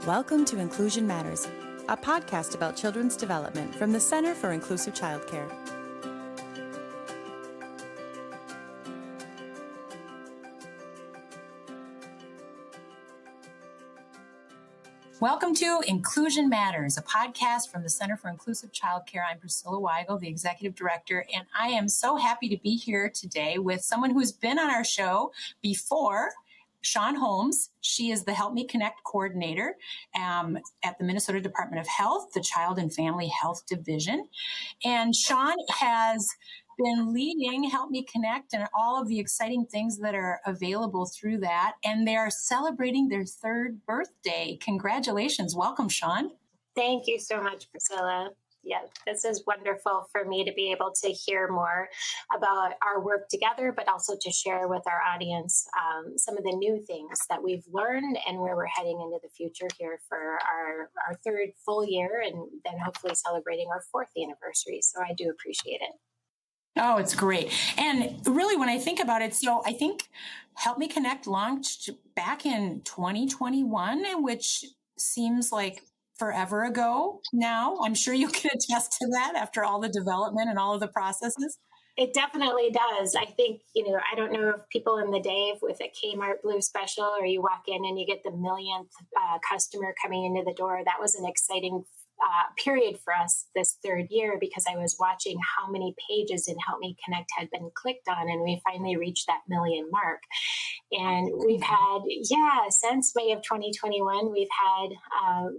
Welcome to Inclusion Matters, a podcast about children's development from the Center for Inclusive Childcare. Welcome to Inclusion Matters, a podcast from the Center for Inclusive Childcare. I'm Priscilla Weigel, the Executive Director, and I am so happy to be here today with someone who's been on our show before, Shawn Holmes. She is the Help Me Connect coordinator at the Minnesota Department of Health, the Child and Family Health Division. And Shawn has been leading Help Me Connect and all of the exciting things that are available through that. And they are celebrating their third birthday. Congratulations. Welcome, Shawn. Thank you so much, Priscilla. Yeah, this is wonderful for me to be able to hear more about our work together, but also to share with our audience some of the new things that we've learned and where we're heading into the future here for our third full year and then hopefully celebrating our fourth anniversary. So I do appreciate it. Oh, it's great. And really, when I think about it, so I think Help Me Connect launched back in 2021, which seems like forever ago now. I'm sure you can attest to that after all the development and all of the processes. It definitely does. I think, I don't know if people in the day with a Kmart Blue Special or you walk in and you get the millionth customer coming into the door. That was an exciting period for us this third year because I was watching how many pages in Help Me Connect had been clicked on, and we finally reached that million mark. And we've had, since May of 2021, we've had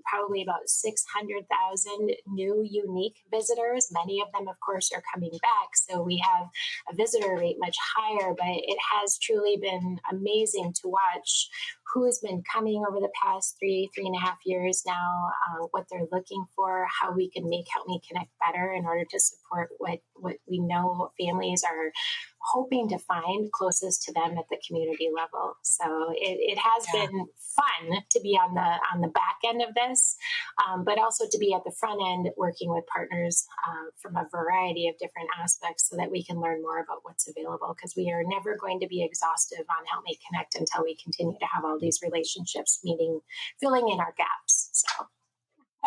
probably about 600,000 new unique visitors. Many of them, of course, are coming back. So we have a visitor rate much higher, but it has truly been amazing to watch who has been coming over the past 3.5 years now, what they're looking for, how we can make Help Me Connect better in order to support what we know families are hoping to find closest to them at the community level. So it has been fun to be on the back end of this, but also to be at the front end working with partners from a variety of different aspects so that we can learn more about what's available, because we are never going to be exhaustive on Help Me Connect until we continue to have all these relationships filling in our gaps. So.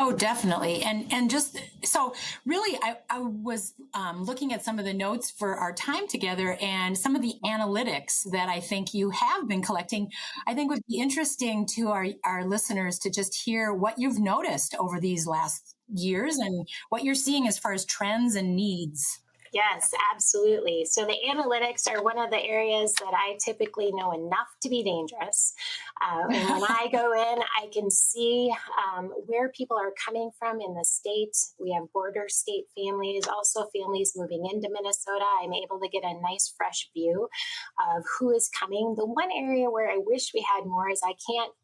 Oh, definitely. And just so really, I was looking at some of the notes for our time together and some of the analytics that I think you have been collecting, I think would be interesting to our listeners to just hear what you've noticed over these last years and what you're seeing as far as trends and needs. Yes, absolutely. So the analytics are one of the areas that I typically know enough to be dangerous. And when I go in, I can see where people are coming from in the state. We have border state families, also families moving into Minnesota. I'm able to get a nice fresh view of who is coming. The one area where I wish we had more is I can't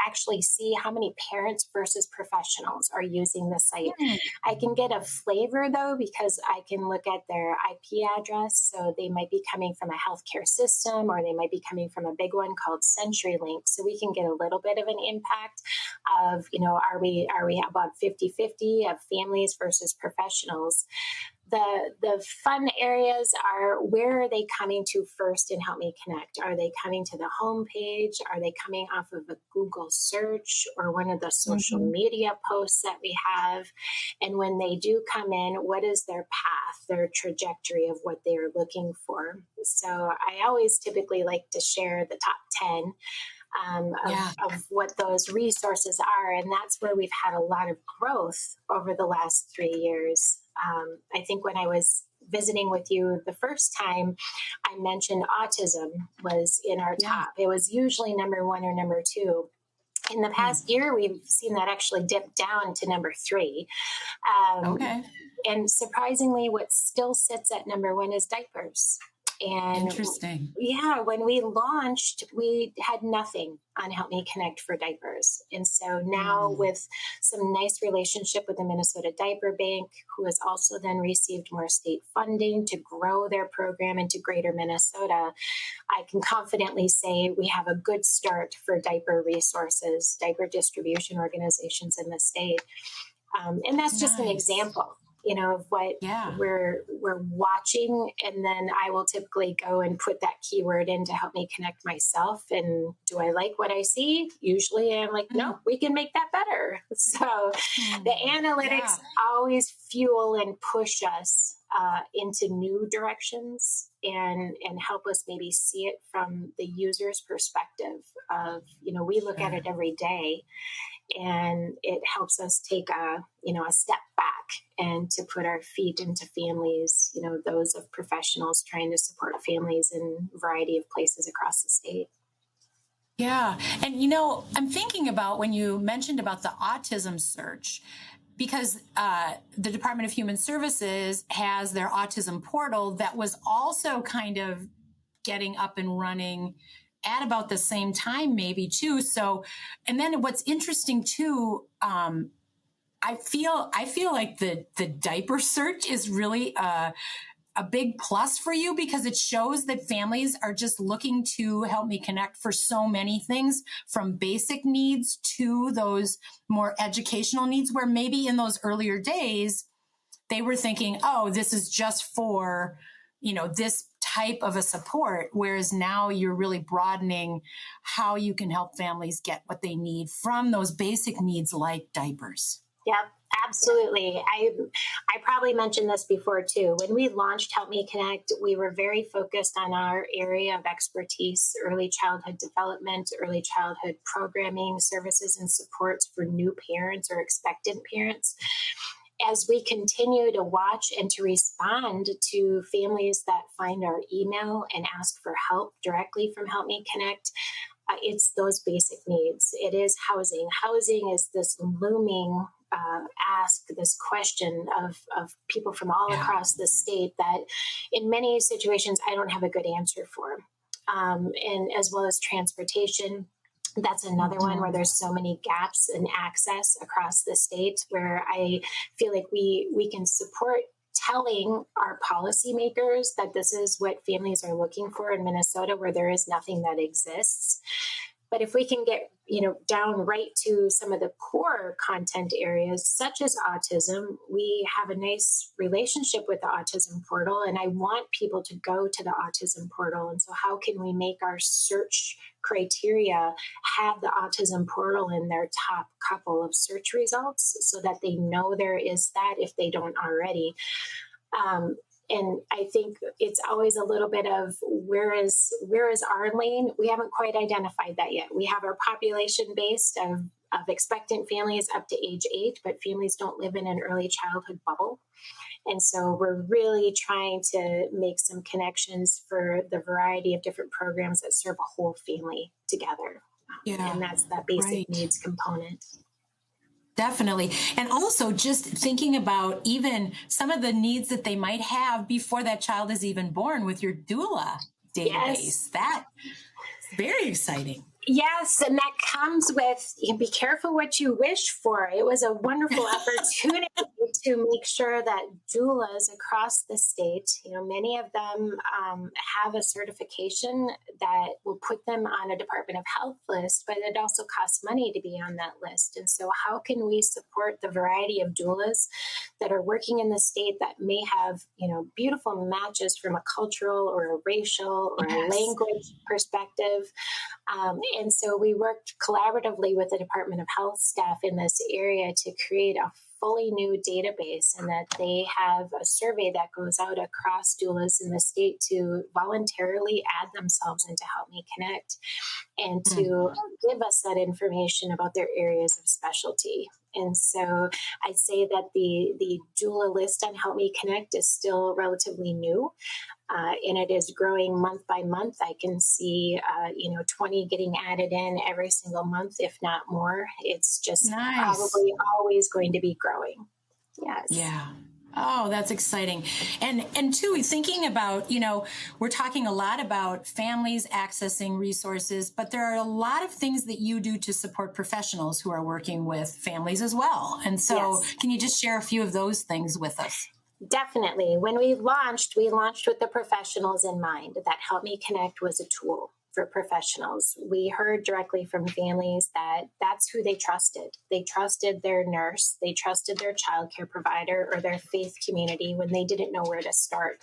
actually see how many parents versus professionals are using the site. I can get a flavor though, because I can look at their IP address. So they might be coming from a healthcare system, or they might be coming from a big one called CenturyLink. So we can get a little bit of an impact of, are we about 50-50 of families versus professionals? The fun areas are, where are they coming to first in Help Me Connect? Are they coming to the homepage? Are they coming off of a Google search or one of the social media posts that we have? And when they do come in, what is their path, their trajectory of what they are looking for? So I always typically like to share the top 10 of what those resources are. And that's where we've had a lot of growth over the last 3 years. I think when I was visiting with you the first time, I mentioned autism was in our top. It was usually number 1 or number 2. In the past year, we've seen that actually dip down to number 3. And surprisingly, what still sits at number 1 is diapers. And interesting. Yeah, when we launched, we had nothing on Help Me Connect for diapers. And so now with some nice relationship with the Minnesota Diaper Bank, who has also then received more state funding to grow their program into greater Minnesota, I can confidently say we have a good start for diaper resources, diaper distribution organizations in the state. And that's just an example. of what we're watching. And then I will typically go and put that keyword in to help me connect myself. And do I like what I see? Usually I'm like, no, we can make that better. So the analytics always fuel and push us into new directions and help us maybe see it from the user's perspective of, we look at it every day, and it helps us take a step back and to put our feet into families, those of professionals trying to support families in a variety of places across the state. Yeah. And, I'm thinking about when you mentioned about the autism search, because the Department of Human Services has their autism portal that was also kind of getting up and running at about the same time, maybe too. So, and then what's interesting too, I feel like the diaper search is really a big plus for you, because it shows that families are just looking to help me connect for so many things, from basic needs to those more educational needs, where maybe in those earlier days, they were thinking, oh, this is just for, this type of a support. Whereas now you're really broadening how you can help families get what they need from those basic needs like diapers. Yep, absolutely. I probably mentioned this before too. When we launched Help Me Connect, we were very focused on our area of expertise: early childhood development, early childhood programming, services and supports for new parents or expectant parents. As we continue to watch and to respond to families that find our email and ask for help directly from Help Me Connect, it's those basic needs. It is housing. Housing is this looming this question of people from all across the state that in many situations I don't have a good answer for. And as well as transportation. That's another one where there's so many gaps in access across the state, where I feel like we can support telling our policymakers that this is what families are looking for in Minnesota, where there is nothing that exists. But if we can get, down right to some of the core content areas, such as autism, we have a nice relationship with the autism portal, and I want people to go to the autism portal. And so how can we make our search criteria have the autism portal in their top couple of search results so that they know there is that if they don't already? And I think it's always a little bit of where is our lane? We haven't quite identified that yet. We have our population based of expectant families up to age 8, but families don't live in an early childhood bubble. And so we're really trying to make some connections for the variety of different programs that serve a whole family together. And that's that basic needs component. Definitely. And also just thinking about even some of the needs that they might have before that child is even born with your doula database. Yes. That's very exciting. Yes, and that comes with, be careful what you wish for. It was a wonderful opportunity to make sure that doulas across the state, many of them have a certification that will put them on a Department of Health list, but it also costs money to be on that list. And so how can we support the variety of doulas that are working in the state that may have, beautiful matches from a cultural or a racial or a language perspective? And so we worked collaboratively with the Department of Health staff in this area to create a fully new database, and that they have a survey that goes out across doulas in the state to voluntarily add themselves into Help Me Connect and to give us that information about their areas of specialty. And so I'd say that the doula list on Help Me Connect is still relatively new. And it is growing month by month. I can see, 20 getting added in every single month, if not more. It's just probably always going to be growing. Yes. Yeah. Oh, that's exciting. And too, thinking about, we're talking a lot about families accessing resources, but there are a lot of things that you do to support professionals who are working with families as well. And so Can you just share a few of those things with us? Definitely. When we launched with the professionals in mind, that Help Me Connect was a tool for professionals. We heard directly from families that that's who they trusted. They trusted their nurse, they trusted their childcare provider or their faith community when they didn't know where to start.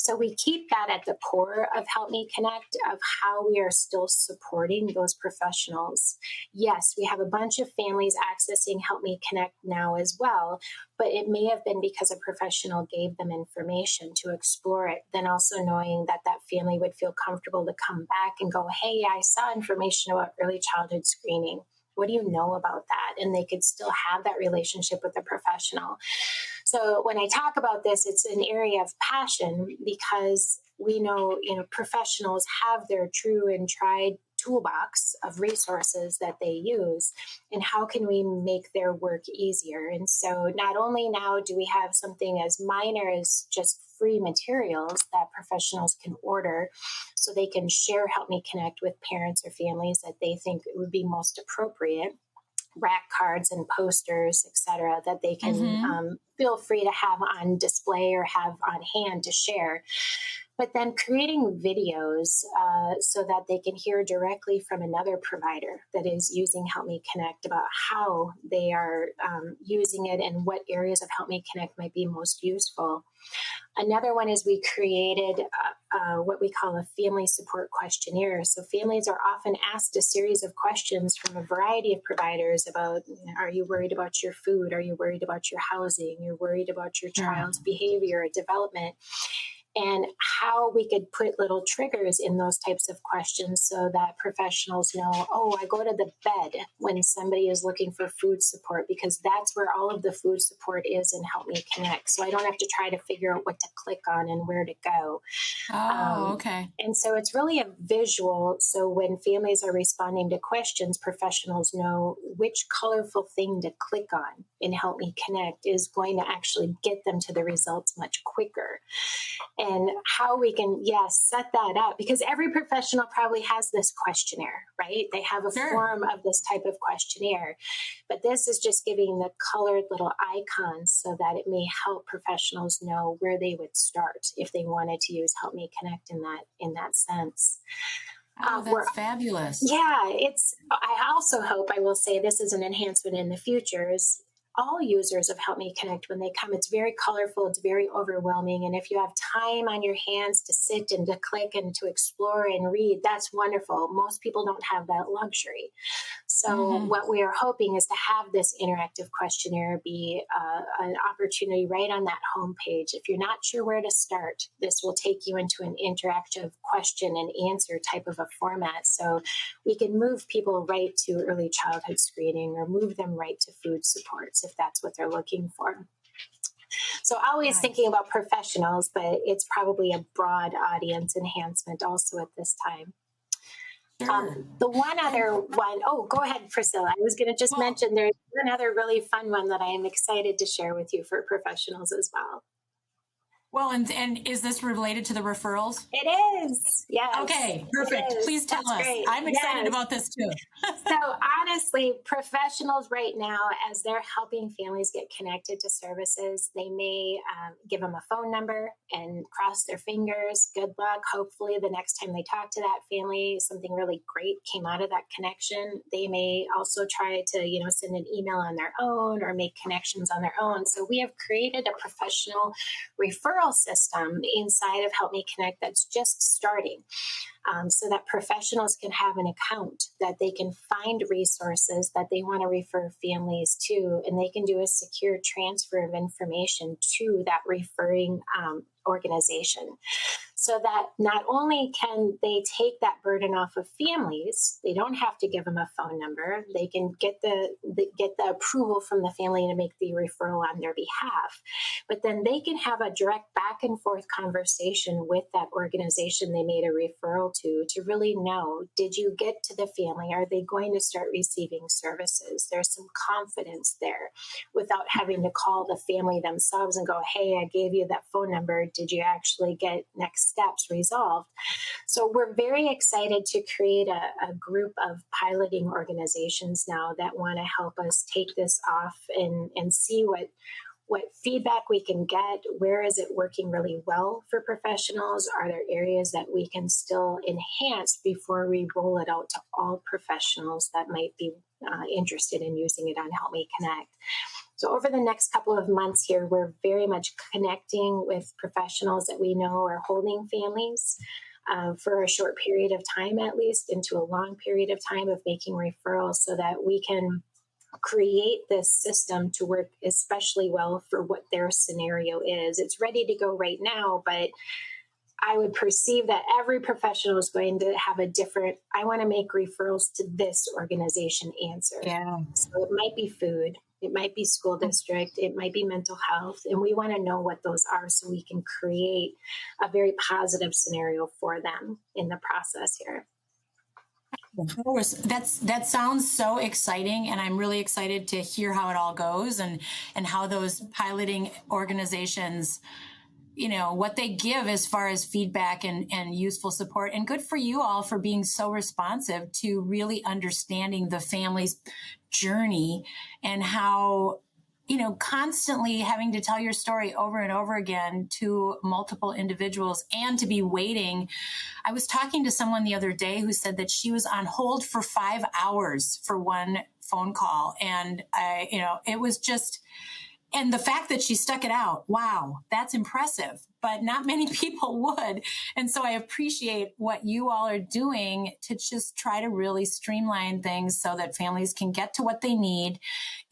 So we keep that at the core of Help Me Connect, of how we are still supporting those professionals. Yes, we have a bunch of families accessing Help Me Connect now as well, but it may have been because a professional gave them information to explore it, then also knowing that that family would feel comfortable to come back and go, hey, I saw information about early childhood screening. What do you know about that? And they could still have that relationship with the professional. So when I talk about this, it's an area of passion because we know, professionals have their true and tried toolbox of resources that they use, and how can we make their work easier? And so not only now do we have something as minor as just free materials that professionals can order so they can share Help Me Connect with parents or families that they think it would be most appropriate, rack cards and posters, etc., that they can feel free to have on display or have on hand to share. But then creating videos so that they can hear directly from another provider that is using Help Me Connect about how they are using it and what areas of Help Me Connect might be most useful. Another one is we created what we call a family support questionnaire. So families are often asked a series of questions from a variety of providers about, are you worried about your food? Are you worried about your housing? You're worried about your child's behavior or development? And how we could put little triggers in those types of questions so that professionals know, oh, I go to the bed when somebody is looking for food support because that's where all of the food support is in Help Me Connect. So I don't have to try to figure out what to click on and where to go. Okay. And so it's really a visual. So when families are responding to questions, professionals know which colorful thing to click on in Help Me Connect is going to actually get them to the results much quicker. And how we can, set that up, because every professional probably has this questionnaire, right? They have a form of this type of questionnaire, but this is just giving the colored little icons so that it may help professionals know where they would start if they wanted to use Help Me Connect in that sense. Oh, that's fabulous. Yeah, I also hope, I will say this is an enhancement in the future, is all users of Help Me Connect, when they come, it's very colorful, it's very overwhelming. And if you have time on your hands to sit and to click and to explore and read, that's wonderful. Most people don't have that luxury. So what we are hoping is to have this interactive questionnaire be an opportunity right on that homepage. If you're not sure where to start, this will take you into an interactive question and answer type of a format. So we can move people right to early childhood screening or move them right to food supports if that's what they're looking for. So always thinking about professionals, but it's probably a broad audience enhancement also at this time. The one other one, go ahead, Priscilla. I was going to just mention there's another really fun one that I am excited to share with you for professionals as well. Well, and is this related to the referrals? It is. Yes. Okay, perfect. Please tell us. Great. I'm excited about this too. So honestly, professionals right now, as they're helping families get connected to services, they may give them a phone number and cross their fingers. Good luck. Hopefully the next time they talk to that family, something really great came out of that connection. They may also try to, send an email on their own or make connections on their own. So we have created a professional referral system inside of Help Me Connect that's just starting, so that professionals can have an account, that they can find resources that they want to refer families to, and they can do a secure transfer of information to that referring organization. So that not only can they take that burden off of families, they don't have to give them a phone number. They can get the approval from the family to make the referral on their behalf. But then they can have a direct back and forth conversation with that organization they made a referral to really know, did you get to the family? Are they going to start receiving services? There's some confidence there without having to call the family themselves and go, hey, I gave you that phone number. Did you actually get next steps resolved? So we're very excited to create a group of piloting organizations now that want to help us take this off and see what feedback we can get. Where is it working really well for professionals? Are there areas that we can still enhance before we roll it out to all professionals that might be interested in using it on Help Me Connect? So over the next couple of months here, we're very much connecting with professionals that we know are holding families for a short period of time, at least, into a long period of time of making referrals so that we can create this system to work especially well for what their scenario is. It's ready to go right now, but I would perceive that every professional is going to have a different, I want to make referrals to this organization answer. Yeah. So it might be food, it might be school district, it might be mental health, and we want to know what those are so we can create a very positive scenario for them in the process here. Of course, that sounds so exciting, and I'm really excited to hear how it all goes and how those piloting organizations, what they give as far as feedback and useful support. And good for you all for being so responsive to really understanding the family's journey and how, constantly having to tell your story over and over again to multiple individuals and to be waiting. I was talking to someone the other day who said that she was on hold for 5 hours for one phone call. And it was just, and the fact that she stuck it out, wow, that's impressive, but not many people would. And so I appreciate what you all are doing to just try to really streamline things so that families can get to what they need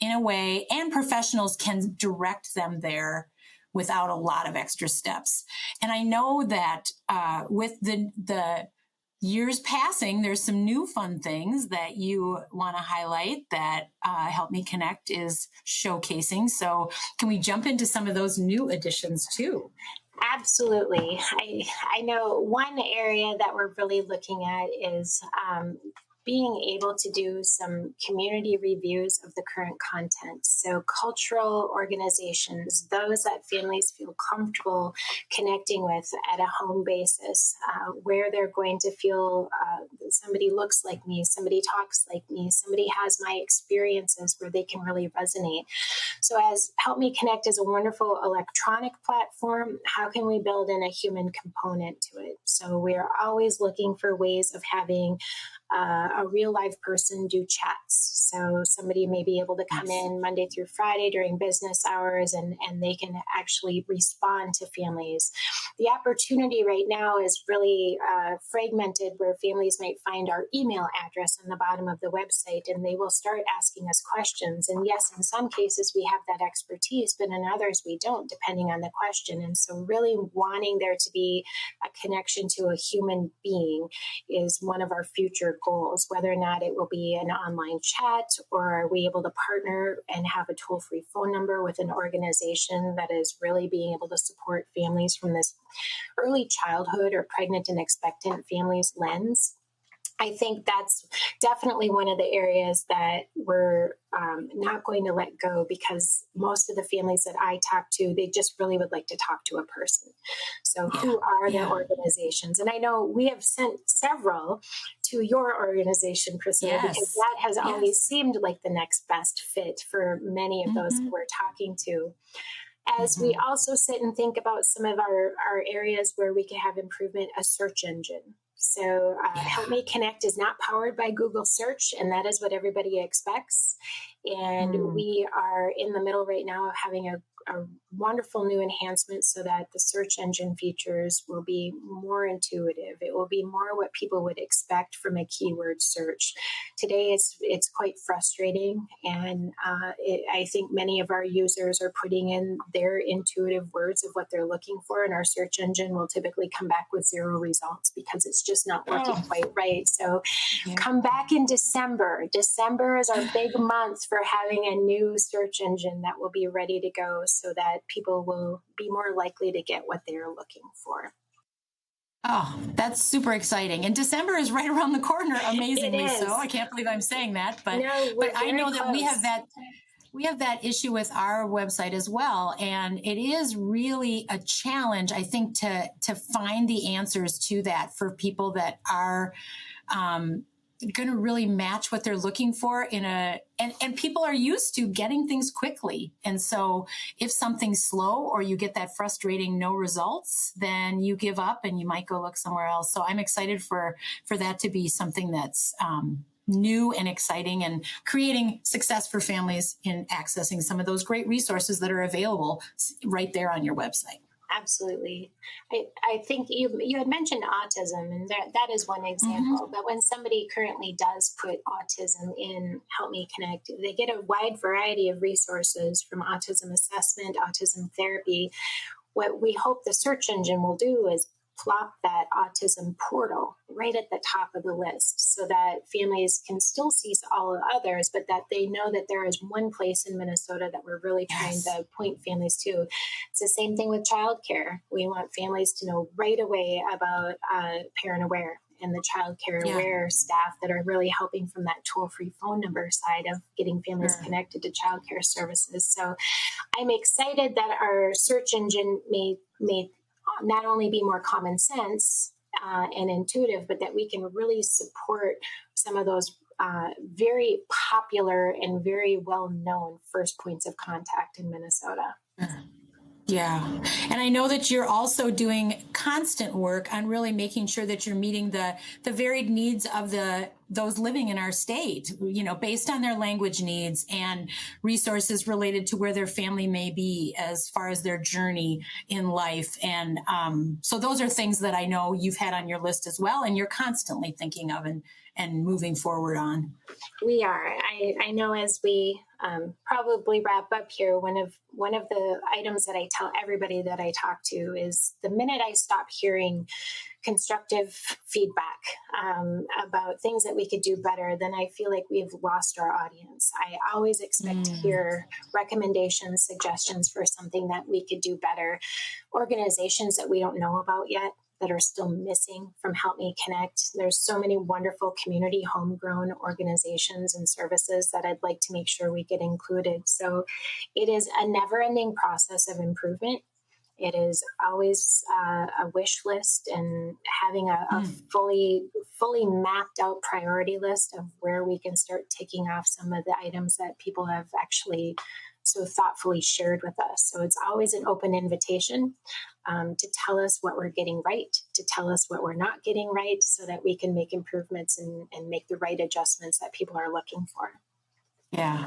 in a way, and professionals can direct them there without a lot of extra steps. And I know that with the years passing, there's some new fun things that you want to highlight that Help Me Connect is showcasing. So can we jump into some of those new additions too? Absolutely. I know one area that we're really looking at is being able to do some community reviews of the current content. So cultural organizations, those that families feel comfortable connecting with at a home basis, where they're going to feel somebody looks like me, somebody talks like me, somebody has my experiences where they can really resonate. So as Help Me Connect is a wonderful electronic platform, how can we build in a human component to it? So we're always looking for ways of having a real live person do chats. So somebody may be able to come in Monday through Friday during business hours and they can actually respond to families. The opportunity right now is really fragmented, where families might find our email address on the bottom of the website and they will start asking us questions. And yes, in some cases we have that expertise, but in others we don't, depending on the question. And so really wanting there to be a connection to a human being is one of our future goals, whether or not it will be an online chat or are we able to partner and have a toll-free phone number with an organization that is really being able to support families from this early childhood or pregnant and expectant families lens. I think that's definitely one of the areas that we're not going to let go, because most of the families that I talk to, they just really would like to talk to a person. So who are the organizations? And I know we have sent several to your organization, Priscilla, because that has always seemed like the next best fit for many of those that we're talking to. As we also sit and think about some of our areas where we can have improvement, a search engine. So Help Me Connect is not powered by Google search, and that is what everybody expects. And we are in the middle right now of having a wonderful new enhancement so that the search engine features will be more intuitive. It will be more what people would expect from a keyword search. Today, it's quite frustrating, and I think many of our users are putting in their intuitive words of what they're looking for, and our search engine will typically come back with 0 results because it's just not working quite right. So come back in December. December is our big month for having a new search engine that will be ready to go, so that people will be more likely to get what they're looking for. Oh, that's super exciting. And December is right around the corner, amazingly so. I can't believe I'm saying that, but I know that we have that issue with our website as well. And it is really a challenge, I think, to find the answers to that for people that are going to really match what they're looking for and people are used to getting things quickly. And so if something's slow or you get that frustrating no results, then you give up and you might go look somewhere else. So I'm excited for that to be something that's new and exciting and creating success for families in accessing some of those great resources that are available right there on your website. Absolutely. I think you had mentioned autism, and that is one example. Mm-hmm. But when somebody currently does put autism in Help Me Connect, they get a wide variety of resources from autism assessment, autism therapy. What we hope the search engine will do is plop that autism portal right at the top of the list so that families can still see all of others, but that they know that there is one place in Minnesota that we're really trying to point families to. It's the same thing with childcare. We want families to know right away about Parent Aware and the Child Care Aware staff that are really helping from that toll-free phone number side of getting families connected to child care services. So I'm excited that our search engine may not only be more common sense and intuitive, but that we can really support some of those very popular and very well-known first points of contact in Minnesota. Yeah. And I know that you're also doing constant work on really making sure that you're meeting the varied needs of those living in our state, based on their language needs and resources related to where their family may be as far as their journey in life. And so those are things that I know you've had on your list as well, and you're constantly thinking of and moving forward on. We are. I know as we probably wrap up here, one of the items that I tell everybody that I talk to is the minute I stop hearing constructive feedback about things that we could do better, then I feel like we've lost our audience. I always expect to hear recommendations, suggestions for something that we could do better, organizations that we don't know about yet that are still missing from Help Me Connect. There's so many wonderful community homegrown organizations and services that I'd like to make sure we get included. So it is a never-ending process of improvement. It is always a wish list and having a fully mapped out priority list of where we can start ticking off some of the items that people have actually so thoughtfully shared with us. So it's always an open invitation to tell us what we're getting right, to tell us what we're not getting right, so that we can make improvements and make the right adjustments that people are looking for. Yeah.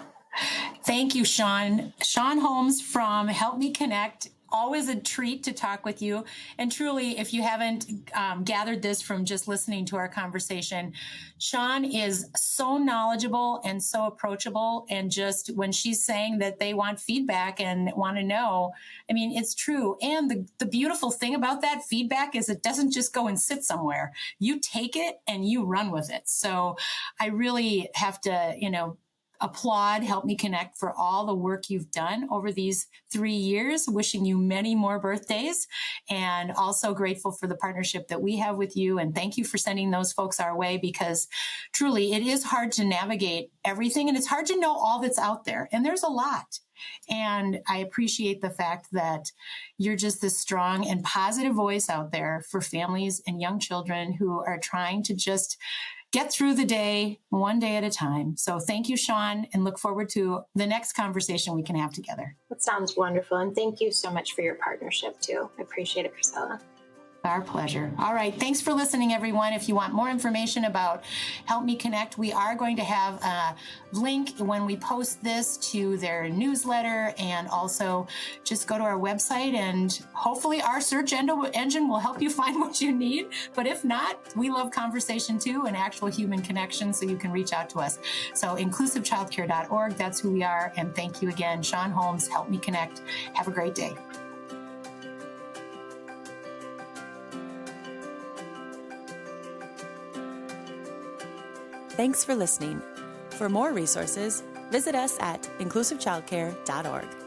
Thank you, Shawn. Shawn Holmes from Help Me Connect. Always a treat to talk with you. And truly, if you haven't gathered this from just listening to our conversation, Shawn is so knowledgeable and so approachable. And just when she's saying that they want feedback and want to know, I mean, it's true. And the beautiful thing about that feedback is it doesn't just go and sit somewhere. You take it and you run with it. So I really have to, applaud Help Me Connect for all the work you've done over these 3 years. Wishing you many more birthdays, and also grateful for the partnership that we have with you. And thank you for sending those folks our way, because truly it is hard to navigate everything, and it's hard to know all that's out there. And there's a lot. And I appreciate the fact that you're just this strong and positive voice out there for families and young children who are trying to just get through the day, one day at a time. So thank you, Shawn, and look forward to the next conversation we can have together. That sounds wonderful. And thank you so much for your partnership, too. I appreciate it, Priscilla. Our pleasure. All right. Thanks for listening, everyone. If you want more information about Help Me Connect, we are going to have a link when we post this to their newsletter, and also just go to our website, and hopefully our search engine will help you find what you need. But if not, we love conversation too, and actual human connection, so you can reach out to us. So inclusivechildcare.org, that's who we are. And thank you again, Shawn Holmes, Help Me Connect. Have a great day. Thanks for listening. For more resources, visit us at inclusivechildcare.org.